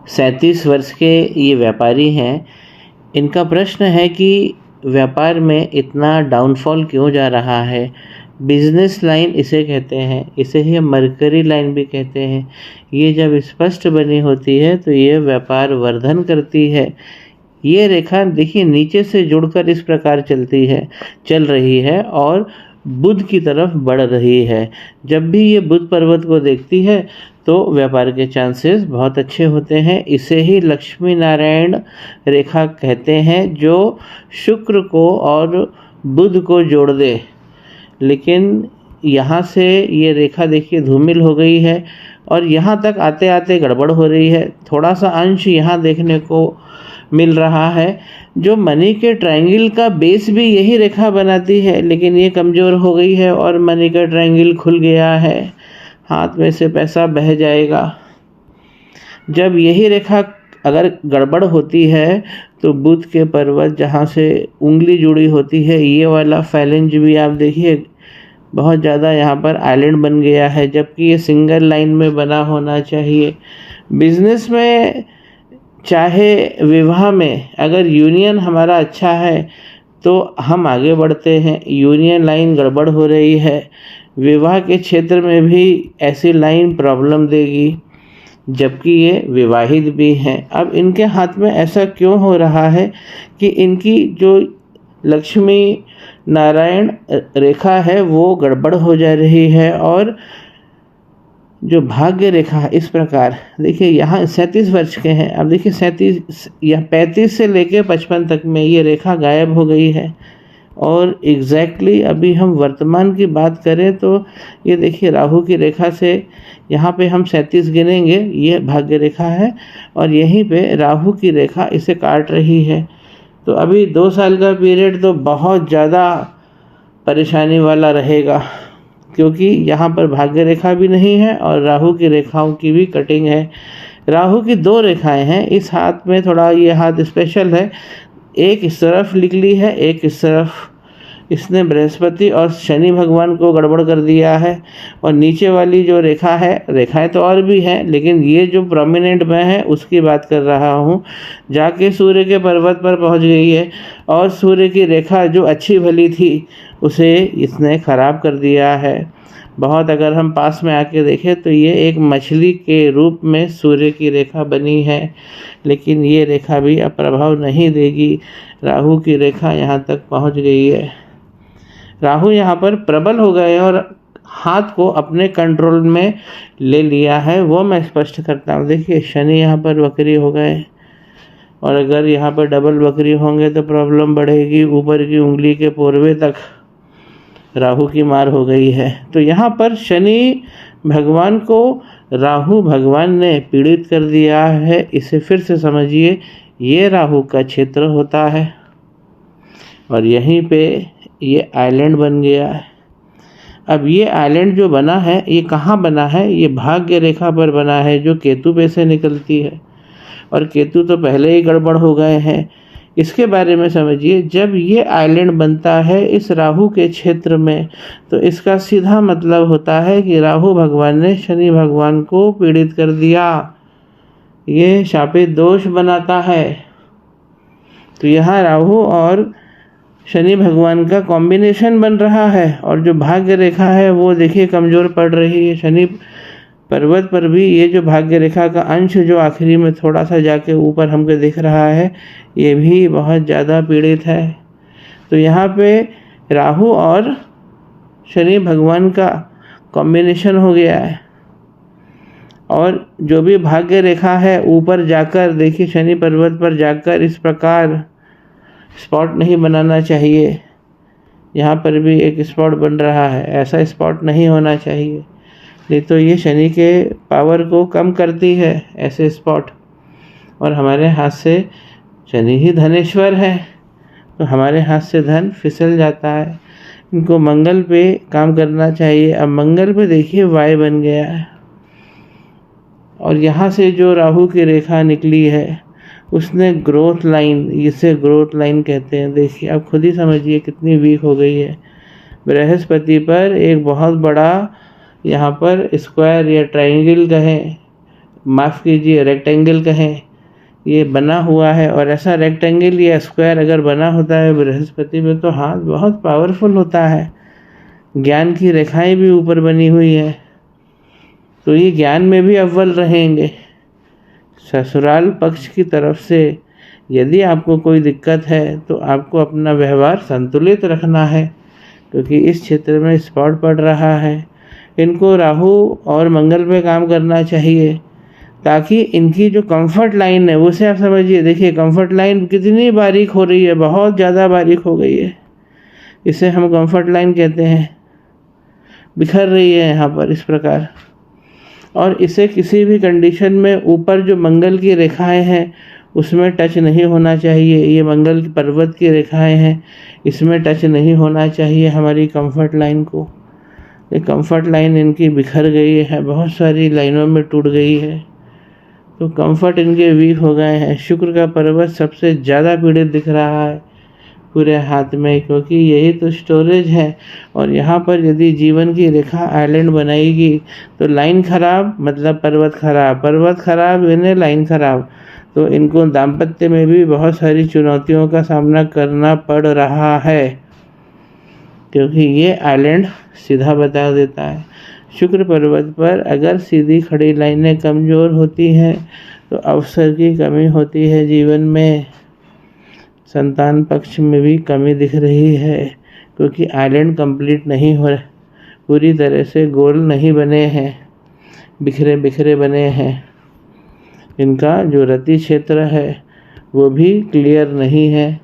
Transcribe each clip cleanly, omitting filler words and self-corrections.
37 वर्ष के ये व्यापारी हैं। इनका प्रश्न है कि व्यापार में इतना डाउनफॉल क्यों जा रहा है। बिजनेस लाइन इसे कहते हैं, इसे ही मरकरी लाइन भी कहते हैं। ये जब स्पष्ट बनी होती है तो ये व्यापार वर्धन करती है। ये रेखा देखिए नीचे से जुड़कर इस प्रकार चल रही है और बुध की तरफ बढ़ रही है। जब भी ये बुध पर्वत को देखती है तो व्यापार के चांसेस बहुत अच्छे होते हैं। इसे ही लक्ष्मी नारायण रेखा कहते हैं, जो शुक्र को और बुध को जोड़ दे। लेकिन यहाँ से ये रेखा देखिए धूमिल हो गई है और यहाँ तक आते आते गड़बड़ हो रही है। थोड़ा सा अंश यहाँ देखने को मिल रहा है। जो मनी के ट्रायंगल का बेस भी यही रेखा बनाती है, लेकिन ये कमज़ोर हो गई है और मनी का ट्रायंगल खुल गया है। हाथ में से पैसा बह जाएगा। जब यही रेखा अगर गड़बड़ होती है तो बुध के पर्वत जहाँ से उंगली जुड़ी होती है, ये वाला फैलेंज भी आप देखिए बहुत ज़्यादा यहाँ पर आइलैंड बन गया है, जबकि ये सिंगल लाइन में बना होना चाहिए। बिजनेस में चाहे विवाह में अगर यूनियन हमारा अच्छा है तो हम आगे बढ़ते हैं। यूनियन लाइन गड़बड़ हो रही है। विवाह के क्षेत्र में भी ऐसी लाइन प्रॉब्लम देगी, जबकि ये विवाहित भी हैं। अब इनके हाथ में ऐसा क्यों हो रहा है कि इनकी जो लक्ष्मी नारायण रेखा है वो गड़बड़ हो जा रही है और जो भाग्य रेखा इस प्रकार देखिए यहाँ 37 वर्ष के हैं। अब देखिए 37 या 35 से लेके 55 तक में ये रेखा गायब हो गई है। और एग्जैक्टली अभी हम वर्तमान की बात करें तो ये देखिए राहु की रेखा से यहाँ पे हम 37 गिनेंगे, ये भाग्य रेखा है और यहीं पे राहु की रेखा इसे काट रही है। तो अभी 2 साल का पीरियड तो बहुत ज़्यादा परेशानी वाला रहेगा, क्योंकि यहाँ पर भाग्य रेखा भी नहीं है और राहु की रेखाओं की भी कटिंग है। राहु की 2 रेखाएं हैं। इस हाथ में थोड़ा ये हाथ स्पेशल है, एक इस तरफ निकली है, एक इस तरफ। इसने बृहस्पति और शनि भगवान को गड़बड़ कर दिया है। और नीचे वाली जो रेखा है, रेखाएं तो और भी हैं लेकिन ये जो प्रोमिनेंट में है उसकी बात कर रहा हूँ, जाके सूर्य के पर्वत पर पहुँच गई है और सूर्य की रेखा जो अच्छी भली थी उसे इसने ख़राब कर दिया है बहुत। अगर हम पास में आके देखें तो ये एक मछली के रूप में सूर्य की रेखा बनी है, लेकिन ये रेखा भी अब प्रभाव नहीं देगी। राहु की रेखा यहाँ तक पहुँच गई है। राहु यहाँ पर प्रबल हो गए और हाथ को अपने कंट्रोल में ले लिया है, वो मैं स्पष्ट करता हूँ। देखिए शनि यहाँ पर वक्री हो गए और अगर यहाँ पर डबल वक्री होंगे तो प्रॉब्लम बढ़ेगी। ऊपर की उंगली के पोरवे तक राहु की मार हो गई है। तो यहाँ पर शनि भगवान को राहु भगवान ने पीड़ित कर दिया है। इसे फिर से समझिए, ये राहु का क्षेत्र होता है और यहीं पे ये आइलैंड बन गया है। अब ये आइलैंड जो बना है ये कहाँ बना है? ये भाग्य रेखा पर बना है जो केतु पे से निकलती है, और केतु तो पहले ही गड़बड़ हो गए हैं। इसके बारे में समझिए, जब ये आइलैंड बनता है इस राहु के क्षेत्र में तो इसका सीधा मतलब होता है कि राहु भगवान ने शनि भगवान को पीड़ित कर दिया। ये शापित दोष बनाता है। तो यहाँ राहु और शनि भगवान का कॉम्बिनेशन बन रहा है और जो भाग्य रेखा है वो देखिए कमज़ोर पड़ रही है। शनि पर्वत पर भी ये जो भाग्य रेखा का अंश जो आखिरी में थोड़ा सा जाके ऊपर हमको दिख रहा है, ये भी बहुत ज़्यादा पीड़ित है। तो यहाँ पे राहु और शनि भगवान का कॉम्बिनेशन हो गया है और जो भी भाग्य रेखा है ऊपर जाकर देखिए शनि पर्वत पर जाकर इस प्रकार स्पॉट नहीं बनाना चाहिए। यहाँ पर भी एक स्पॉट बन रहा है, ऐसा स्पॉट नहीं होना चाहिए, नहीं तो ये शनि के पावर को कम करती है ऐसे स्पॉट। और हमारे हाथ से शनि ही धनेश्वर है तो हमारे हाथ से धन फिसल जाता है। इनको मंगल पे काम करना चाहिए। अब मंगल पे देखिए वाय बन गया है और यहाँ से जो राहु की रेखा निकली है उसने ग्रोथ लाइन, इसे ग्रोथ लाइन कहते हैं। देखिए आप खुद ही समझिए कितनी वीक हो गई है। बृहस्पति पर एक बहुत बड़ा यहाँ पर स्क्वायर या ट्रायंगल कहें माफ़ कीजिए रेक्टेंगल कहें, ये बना हुआ है, और ऐसा रेक्टेंगल या स्क्वायर अगर बना होता है बृहस्पति में तो हाथ बहुत पावरफुल होता है। ज्ञान की रेखाएं भी ऊपर बनी हुई है, तो ये ज्ञान में भी अव्वल रहेंगे। ससुराल पक्ष की तरफ से यदि आपको कोई दिक्कत है तो आपको अपना व्यवहार संतुलित रखना है, क्योंकि इस क्षेत्र में स्पॉट पड़ रहा है। इनको राहु और मंगल पे काम करना चाहिए, ताकि इनकी जो कंफर्ट लाइन है उसे आप समझिए। देखिए कंफर्ट लाइन कितनी बारीक हो रही है, बहुत ज़्यादा बारीक हो गई है। इसे हम कंफर्ट लाइन कहते हैं, बिखर रही है यहाँ पर इस प्रकार। और इसे किसी भी कंडीशन में ऊपर जो मंगल की रेखाएं हैं उसमें टच नहीं होना चाहिए। ये मंगल की पर्वत की रेखाएं हैं, इसमें टच नहीं होना चाहिए हमारी कंफर्ट लाइन को। ये कंफर्ट लाइन इनकी बिखर गई है, बहुत सारी लाइनों में टूट गई है, तो कंफर्ट इनके वीक हो गए हैं। शुक्र का पर्वत सबसे ज़्यादा पीड़ित दिख रहा है पूरे हाथ में, क्योंकि यही तो स्टोरेज है। और यहाँ पर यदि जीवन की रेखा आइलैंड बनाएगी तो लाइन खराब मतलब पर्वत खराब, पर्वत खराब इन्हें लाइन खराब, तो इनको दाम्पत्य में भी बहुत सारी चुनौतियों का सामना करना पड़ रहा है, क्योंकि ये आइलैंड सीधा बता देता है। शुक्र पर्वत पर अगर सीधी खड़ी लाइनें कमज़ोर होती हैं तो अवसर की कमी होती है जीवन में। संतान पक्ष में भी कमी दिख रही है, क्योंकि आइलैंड कंप्लीट नहीं हो रहा, पूरी तरह से गोल नहीं बने हैं, बिखरे बिखरे बने हैं। इनका जो रति क्षेत्र है वो भी क्लियर नहीं है,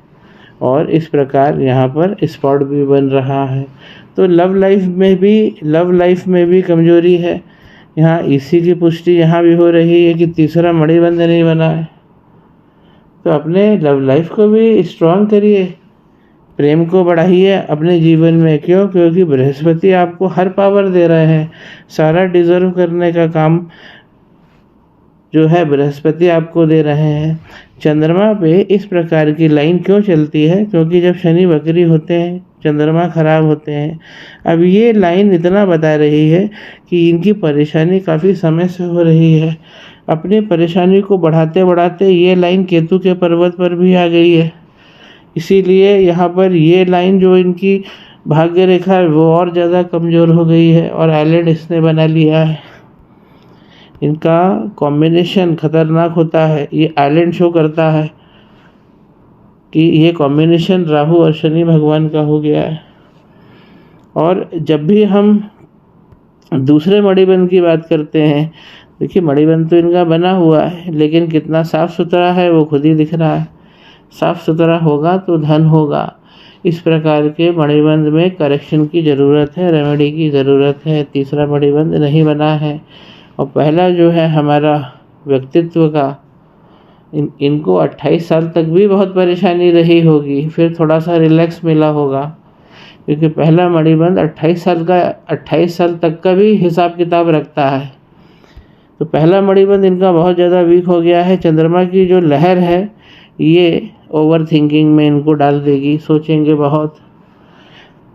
और इस प्रकार यहाँ पर स्पॉट भी बन रहा है। तो लव लाइफ में भी कमजोरी है। यहाँ इसी की पुष्टि यहाँ भी हो रही है कि तीसरा मणिबंध नहीं बना है। तो अपने लव लाइफ को भी स्ट्रांग करिए, प्रेम को बढ़ाइए अपने जीवन में। क्यों? क्योंकि बृहस्पति आपको हर पावर दे रहे हैं, सारा डिजर्व करने का काम जो है बृहस्पति आपको दे रहे हैं। चंद्रमा पे इस प्रकार की लाइन क्यों चलती है? क्योंकि जब शनि वक्री होते हैं, चंद्रमा खराब होते हैं। अब ये लाइन इतना बता रही है कि इनकी परेशानी काफ़ी समय से हो रही है। अपनी परेशानी को बढ़ाते बढ़ाते ये लाइन केतु के पर्वत पर भी आ गई है, इसीलिए यहाँ पर ये लाइन जो इनकी भाग्य रेखा है वो और ज़्यादा कमज़ोर हो गई है, और आइलैंड इसने बना लिया है। इनका कॉम्बिनेशन खतरनाक होता है। ये आइलैंड शो करता है कि ये कॉम्बिनेशन राहु और शनि भगवान का हो गया है। और जब भी हम दूसरे मणिबंध की बात करते हैं, देखिए मणिबंध तो इनका बना हुआ है, लेकिन कितना साफ़ सुथरा है वो खुद ही दिख रहा है। साफ़ सुथरा होगा तो धन होगा। इस प्रकार के मणिबंध में करेक्शन की ज़रूरत है, रेमेडी की ज़रूरत है। तीसरा मणिबंध नहीं बना है, और पहला जो है हमारा व्यक्तित्व का, इनको 28 साल तक भी बहुत परेशानी रही होगी, फिर थोड़ा सा रिलैक्स मिला होगा, क्योंकि पहला मणिबंध 28 साल तक का भी हिसाब किताब रखता है। तो पहला मणिबंध इनका बहुत ज़्यादा वीक हो गया है। चंद्रमा की जो लहर है ये ओवर थिंकिंग में इनको डाल देगी, सोचेंगे बहुत।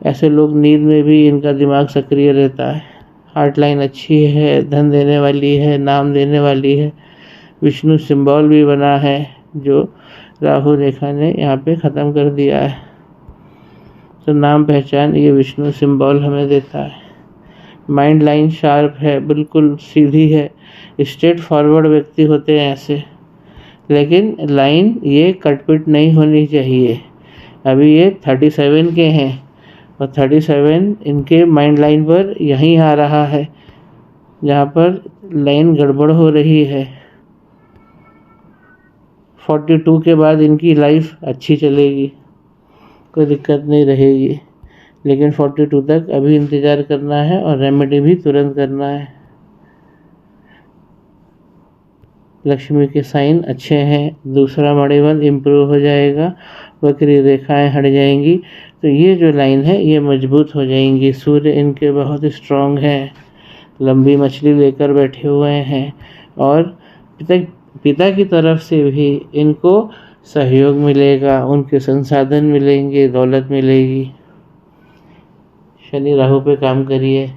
ऐसे लोग नींद में भी इनका दिमाग सक्रिय रहता है। हार्ट लाइन अच्छी है, धन देने वाली है, नाम देने वाली है। विष्णु सिंबल भी बना है, जो राहु रेखा ने यहाँ पे ख़त्म कर दिया है। तो नाम पहचान ये विष्णु सिंबल हमें देता है। माइंड लाइन शार्प है, बिल्कुल सीधी है, स्ट्रेट फॉरवर्ड व्यक्ति होते हैं ऐसे, लेकिन लाइन ये कटपिट नहीं होनी चाहिए। अभी ये 37 के हैं, और 37 इनके माइंड लाइन पर यहीं आ रहा है जहाँ पर लाइन गड़बड़ हो रही है। 42 के बाद इनकी लाइफ अच्छी चलेगी, कोई दिक्कत नहीं रहेगी, लेकिन 42 तक अभी इंतज़ार करना है, और रेमेडी भी तुरंत करना है। लक्ष्मी के साइन अच्छे हैं, दूसरा मणिबंध इम्प्रूव हो जाएगा, वक्री रेखाएं हट जाएंगी, तो ये जो लाइन है ये मजबूत हो जाएंगी। सूर्य इनके बहुत स्ट्रांग हैं, लंबी मछली लेकर बैठे हुए हैं, और पिता की तरफ से भी इनको सहयोग मिलेगा, उनके संसाधन मिलेंगे, दौलत मिलेगी। शनि राहु पे काम करिए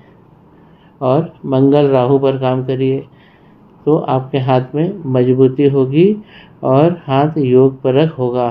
और मंगल राहु पर काम करिए, तो आपके हाथ में मजबूती होगी और हाथ योग परक होगा।